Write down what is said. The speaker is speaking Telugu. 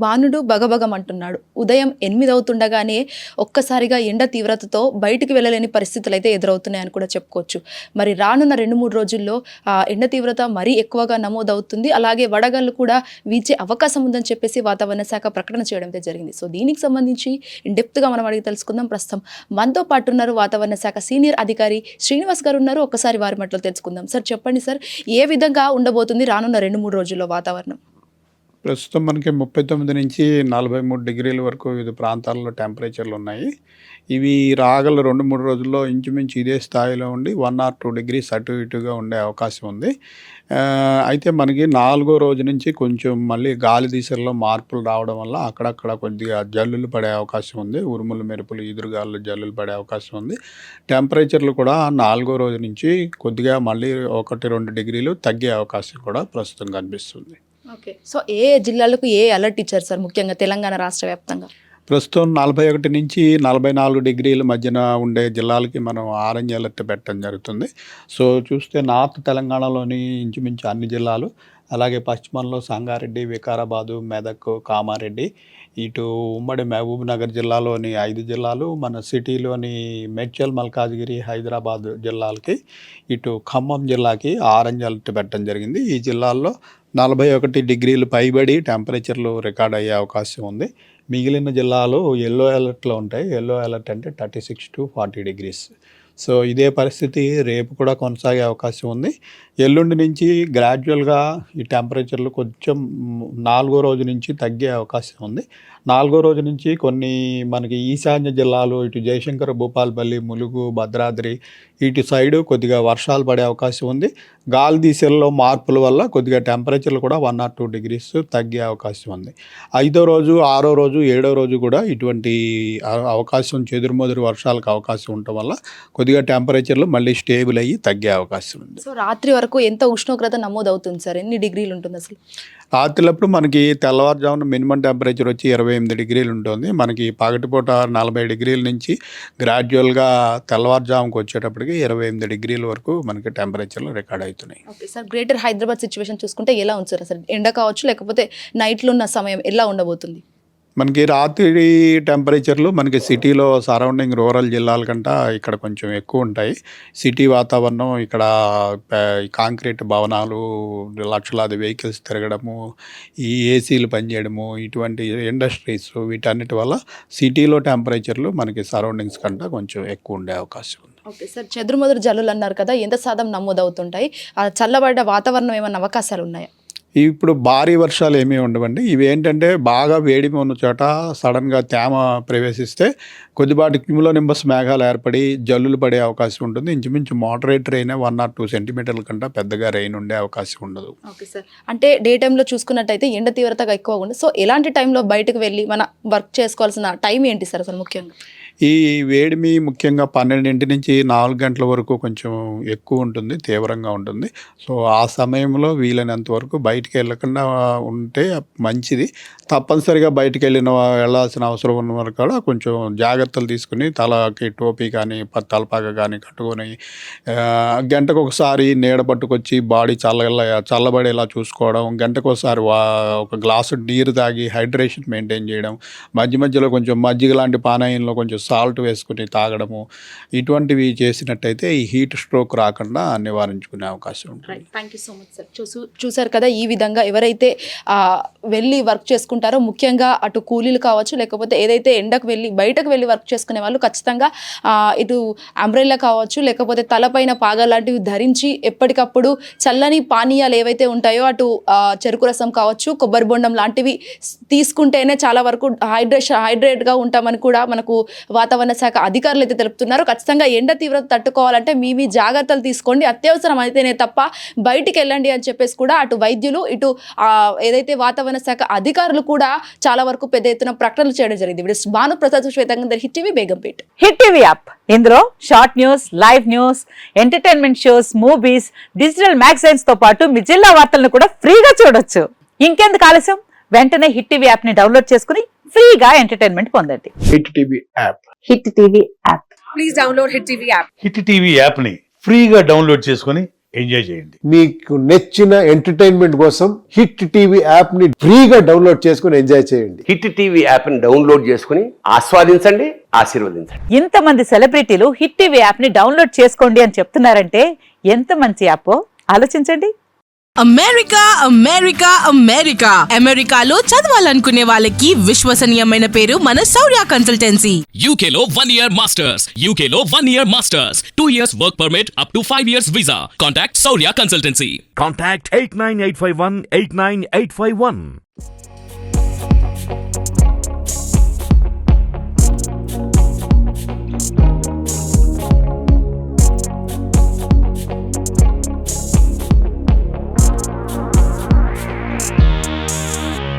బాణుడు బగబగమంటున్నాడు. ఉదయం 8 అవుతుండగానే ఒక్కసారిగా ఎండ తీవ్రతతో బయటికి వెళ్ళలేని పరిస్థితులు అయితే ఎదురవుతున్నాయని కూడా చెప్పుకోవచ్చు. మరి రానున్న 2-3 రోజుల్లో ఎండ తీవ్రత మరీ ఎక్కువగా నమోదవుతుంది. అలాగే వడగళ్ళు కూడా వీచే అవకాశం ఉందని చెప్పేసి వాతావరణ శాఖ ప్రకటన చేయడం అయితే జరిగింది. సో దీనికి సంబంధించి డెప్త్గా మనం అడిగి తెలుసుకుందాం. ప్రస్తుతం మనతో పాటు ఉన్నారు వాతావరణ శాఖ సీనియర్ అధికారి శ్రీనివాస్ గారు ఉన్నారు. ఒక్కసారి వారి మాటలు తెలుసుకుందాం. సార్ చెప్పండి సార్, ఏ విధంగా ఉండబోతుంది రానున్న 2-3 రోజుల్లో వాతావరణం? ప్రస్తుతం మనకి 39 నుంచి 43 డిగ్రీల వరకు వివిధ ప్రాంతాల్లో టెంపరేచర్లు ఉన్నాయి. ఇవి రాగల 2-3 రోజుల్లో ఇంచుమించు ఇదే స్థాయిలో ఉండి 1 or 2 డిగ్రీస్ అటు ఇటుగా ఉండే అవకాశం ఉంది. అయితే మనకి 4వ రోజు నుంచి కొంచెం మళ్ళీ గాలి దిశల్లో మార్పులు రావడం వల్ల అక్కడక్కడ కొద్దిగా జల్లులు పడే అవకాశం ఉంది. ఉరుములు, మెరుపులు, ఈదురుగాలులు, జల్లులు పడే అవకాశం ఉంది. టెంపరేచర్లు కూడా 4వ రోజు నుంచి కొద్దిగా మళ్ళీ 1-2 డిగ్రీలు తగ్గే అవకాశం కూడా ప్రస్తుతం కనిపిస్తుంది. ఓకే. సో ఏ జిల్లాలకు ఏ అలర్ట్ ఇచ్చారు సార్, ముఖ్యంగా తెలంగాణ రాష్ట్ర వ్యాప్తంగా? ప్రస్తుతం 41 నుంచి 44 డిగ్రీల మధ్యన ఉండే జిల్లాలకి మనం ఆరెంజ్ అలర్ట్ పెట్టడం జరుగుతుంది. సో చూస్తే నార్త్ తెలంగాణలోని ఇంచుమించు అన్ని జిల్లాలు, అలాగే పశ్చిమంలో సంగారెడ్డి, వికారాబాదు, మెదక్, కామారెడ్డి, ఇటు ఉమ్మడి మహబూబ్ నగర్ జిల్లాలోని 5 జిల్లాలు, మన సిటీలోని మేడ్చల్, మల్కాజ్గిరి, హైదరాబాద్ జిల్లాలకి, ఇటు ఖమ్మం జిల్లాకి ఆరెంజ్ అలర్ట్ పెట్టడం జరిగింది. ఈ జిల్లాల్లో 41 డిగ్రీలు పైబడి టెంపరేచర్లు రికార్డ్ అయ్యే అవకాశం ఉంది. మిగిలిన జిల్లాలు ఎల్లో అలర్ట్లో ఉంటాయి. ఎల్లో అలర్ట్ అంటే 36 to 40 డిగ్రీస్. సో ఇదే పరిస్థితి రేపు కూడా కొనసాగే అవకాశం ఉంది. ఎల్లుండి నుంచి గ్రాడ్యువల్గా ఈ టెంపరేచర్లు కొంచెం 4వ రోజు నుంచి తగ్గే అవకాశం ఉంది. 4వ రోజు నుంచి కొన్ని మనకి ఈశాన్య జిల్లాలు, ఇటు జయశంకర్, భూపాలపల్లి, ములుగు, భద్రాద్రి ఇటు సైడు కొద్దిగా వర్షాలు పడే అవకాశం ఉంది. గాలి దిశల్లో మార్పుల వల్ల కొద్దిగా టెంపరేచర్లు కూడా 1 or 2 డిగ్రీస్ తగ్గే అవకాశం ఉంది. 5వ రోజు, 6వ రోజు, 7వ రోజు కూడా ఇటువంటి అవకాశం, చెదురుమదురు వర్షాలకు అవకాశం ఉండటం వల్ల కొద్దిగా టెంపరేచర్లు మళ్ళీ స్టేబుల్ అయ్యి తగ్గే అవకాశం ఉంది. సో రాత్రి వరకు ఎంత ఉష్ణోగ్రత నమోదవుతుంది సార్? ఎన్ని డిగ్రీలు ఉంటుంది అసలు? రాత్రిలప్పుడు మనకి తెల్లవారుజామున మినిమం టెంపరేచర్ వచ్చి 28 డిగ్రీలు ఉంటుంది. మనకి పగటిపూట 40 డిగ్రీల నుంచి గ్రాడ్యువల్గా తెల్లవారుజాముకి వచ్చేటప్పటికి 28 డిగ్రీల వరకు మనకి టెంపరేచర్లు రికార్డ్ అవుతున్నాయి. Okay sir, greater Hyderabad situation చూసుకుంటే ఎలా ఉంది సార్? అసలు ఎండ కావచ్చు, లేకపోతే నైట్లో ఉన్న సమయం ఎలా ఉండబోతుంది? మనకి రాత్రి టెంపరేచర్లు మనకి సిటీలో సరౌండింగ్ రూరల్ జిల్లాల కంటే ఇక్కడ కొంచెం ఎక్కువ ఉంటాయి. సిటీ వాతావరణం, ఇక్కడ కాంక్రీట్ భవనాలు, లక్షలాది వెహికల్స్ తిరగడము, ఈ ఏసీలు పనిచేయడము, ఇటువంటి ఇండస్ట్రీస్, వీటన్నిటి వల్ల సిటీలో టెంపరేచర్లు మనకి సరౌండింగ్స్ కంటే కొంచెం ఎక్కువ ఉండే అవకాశం ఉంది. ఓకే సార్, చెదురుమదురు జల్లులు అన్నారు కదా, ఎంత శాతం నమోదవుతుంటాయి? చల్లబడ్డ వాతావరణం ఏమైనా అవకాశాలు ఉన్నాయా? ఇప్పుడు భారీ వర్షాలు ఏమీ ఉండవండి. ఇవి ఏంటంటే బాగా వేడిమి ఉన్న చోట సడన్గా తేమ ప్రవేశిస్తే కొద్దిపాటి క్యూములోనింబస్ మేఘాలు ఏర్పడి జల్లులు పడే అవకాశం ఉంటుంది. ఇంచుమించు మోడరేట్ రెయిన్ 1 or 2 సెంటీమీటర్ల కంటే పెద్దగా రెయిన్ ఉండే అవకాశం ఉండదు. ఓకే సార్, అంటే డే టైంలో చూసుకున్నట్టయితే ఎండ తీవ్రతగా ఎక్కువగా ఉంది. సో ఎలాంటి టైంలో బయటకు వెళ్ళి మన వర్క్ చేసుకోవాల్సిన టైం ఏంటి సార్ అసలు ముఖ్యంగా? ఈ వేడిమి ముఖ్యంగా 12 నుంచి 4 గంటల వరకు కొంచెం ఎక్కువ ఉంటుంది, తీవ్రంగా ఉంటుంది. సో ఆ సమయంలో వీలైనంత వరకు బయటికి వెళ్ళకుండా ఉంటే మంచిది. తప్పనిసరిగా బయటికి వెళ్ళాల్సిన అవసరం ఉన్న వరకు కూడా కొంచెం జాగ్రత్తలు తీసుకుని తలకి టోపీ కానీ, తలపాక కానీ కట్టుకొని గంటకు ఒకసారి నీడ పట్టుకొచ్చి బాడీ చల్లబడేలా చూసుకోవడం, గంటకు ఒకసారి ఒక గ్లాసు నీరు తాగి హైడ్రేషన్ మెయింటైన్ చేయడం, మధ్య మధ్యలో కొంచెం మజ్జిగ లాంటి పానీయంలో కొంచెం సాల్ట్ వేసుకుని తాగడము, ఇటువంటివి చేసినట్టయితే ఈ హీట్ స్ట్రోక్ రాకుండా నివారించుకునే అవకాశం ఉంటుంది. Thank you so much sir. చూసారు కదా, ఈ విధంగా ఎవరైతే వెళ్ళి వర్క్ చేసుకుంటారో, ముఖ్యంగా అటు కూలీలు కావచ్చు, లేకపోతే ఏదైతే ఎండకు బయటకు వెళ్ళి వర్క్ చేసుకునే వాళ్ళు ఖచ్చితంగా ఇటు అంబ్రెల్లా కావచ్చు, లేకపోతే తలపైన పాగా లాంటివి ధరించి ఎప్పటికప్పుడు చల్లని పానీయాలు ఏవైతే ఉంటాయో, అటు చెరుకు రసం కావచ్చు, కొబ్బరి బొండం లాంటివి తీసుకుంటేనే చాలా వరకు హైడ్రేట్గా ఉంటామని కూడా మనకు వాతావరణ శాఖ అధికారులు అయితే తెలుపుతున్నారు. ఖచ్చితంగా ఎండ తీవ్రత తట్టుకోవాలంటే మీ జాగ్రత్తలు తీసుకోండి, అత్యవసరం అయితేనే తప్ప బయటికి వెళ్ళండి అని చెప్పేసి కూడా అటు వైద్యులు, ఇటు ఏదైతే వాతావరణ శాఖ అధికారులు కూడా చాలా వరకు పెద్ద ఎత్తున ప్రకటనలు చేయడం జరిగింది. భాను ప్రసాద్, శ్వేతంగా, Hit TV, Begumpet. Hit TV app, ఇందులో short news, live news, entertainment shows, movies, digital magazines తో పాటు మీ జిల్లా వార్తలను కూడా ఫ్రీగా చూడొచ్చు. ఇంకెందుకు ఆలస్యం, వెంటనే హిట్ టీవీ యాప్ ని డౌన్లోడ్ చేసుకుని ఫ్రీగా ఎంటర్టైన్మెంట్ పొందండి. Hit TV app. Hit TV app. Please download hit TV app. Hit TV యాప్ని ఫ్రీగా డౌన్లోడ్ చేసుకొని ఎంజాయ్ చేయండి. మీకు నచ్చిన ఎంటర్టైన్మెంట్ కోసం హిట్ టీవీ యాప్ ని ఫ్రీగా డౌన్లోడ్ చేసుకుని ఎంజాయ్ చేయండి. హిట్ టీవీ యాప్ని డౌన్లోడ్ చేసుకుని ఆస్వాదించండి, ఆశీర్వదించండి. ఇంతమంది సెలబ్రిటీలు హిట్ టీవీ యాప్ ని డౌన్లోడ్ చేసుకోండి అని చెప్తున్నారంటే ఎంత మంచి యాప్ ఆలోచించండి. అమెరికా అమెరికా అమెరికా అమెరికాలో చదవాలనుకునే వాళ్ళకి విశ్వసనీయమైన పేరు మన శౌర్య కన్సల్టెన్సీ. UK లో 1 year masters. UK లో 1 year masters. 2 years work permit up to 5 years visa. Contact Saurya Consultancy. Contact 89851 89851.